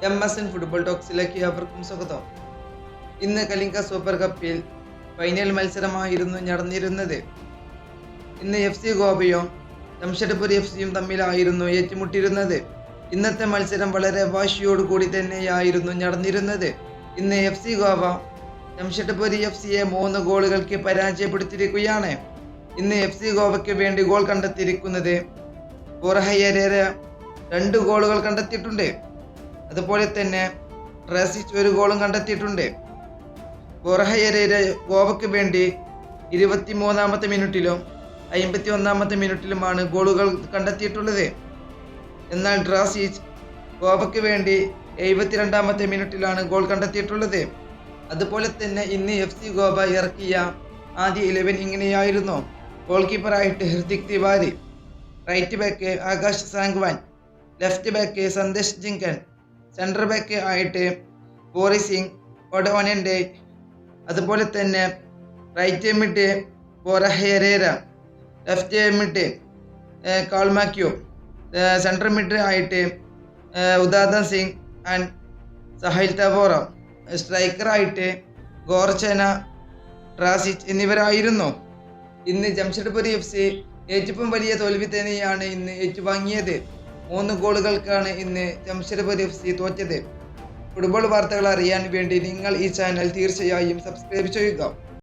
MSN football ടോക്സിലേക്ക് അവർക്കും സ്വാഗതം. ഇന്ന് കലിംഗ സൂപ്പർ കപ്പിൽ ഫൈനൽ മത്സരമായിരുന്നു നടന്നിരുന്നത്. ഇന്ന് FC ഗോവയും ജംഷഡ്പൂർ FCയും തമ്മിലായിരുന്നു ഏറ്റുമുട്ടിയിരുന്നത്. ഇന്നത്തെ മത്സരം വളരെ വാശിയോടുകൂടി തന്നെയായിരുന്നു നടന്നിരുന്നത്. ഇന്ന് FC ഗോവ ജംഷഡ്പൂർ FCയെ 3 ഗോളുകൾക്ക് പരാജയപ്പെടുത്തിയിരിക്കുകയാണ്. ഇന്ന് FC ഗോവയ്ക്ക് വേണ്ടി ഗോൾ കണ്ടെത്തിയിരിക്കുന്നത് ബോർഹ ഹെരേര 2 ഗോളുകൾ കണ്ടെത്തിയിട്ടുണ്ട്. അതുപോലെ തന്നെ ട്രാസിച്ച് 1 ഗോളും കണ്ടെത്തിയിട്ടുണ്ട്. ബോർഹ ഹെരേര ഗോവയ്ക്ക് വേണ്ടി 23-ാമത്തെ മിനിറ്റിലും 51-ാമത്തെ മിനിറ്റിലുമാണ് ഗോളുകൾ കണ്ടെത്തിയിട്ടുള്ളത്. എന്നാൽ ട്രാസിച്ച് ഗോവയ്ക്ക് വേണ്ടി 72-ാമത്തെ മിനിറ്റിലാണ് ഗോൾ കണ്ടെത്തിയിട്ടുള്ളത്. അതുപോലെ തന്നെ ഇന്ന് FC ഗോവ ഇറക്കിയ ആദ്യ 11 ഇങ്ങനെയായിരുന്നു. ഗോൾ കീപ്പറായിട്ട് Hrithik Tiwari, right back Akash Sangwan, left back Sandesh Jhingan, central back ആയിട്ട് ബോറി സിംഗ് ഒഡോനൻഡെ, അതുപോലെ തന്നെ right mid Borja Herrera, left mid Carl McHugh, central mid ആയിട്ട് ഉദാദൻ സിംഗ് ആൻഡ് സഹൈൽ തവോറ, സ്ട്രൈക്കറായിട്ട് ഗോർച്ചന, ട്രാസിച്ച് എന്നിവരായിരുന്നു. ഇന്ന് ജംഷഡ്പൂർ FC ഏറ്റവും വലിയ തോൽവി തന്നെയാണ് ഇന്ന് ഏറ്റുവാങ്ങിയത്. 3 ഗോളുകൾക്കാണ് ഇന്ന് ജംഷഡ്പൂർ FC തോറ്റത്. ഫുട്ബോൾ വാർത്തകൾ അറിയാൻ വേണ്ടി നിങ്ങൾ ഈ ചാനൽ തീർച്ചയായും സബ്സ്ക്രൈബ് ചെയ്യുക.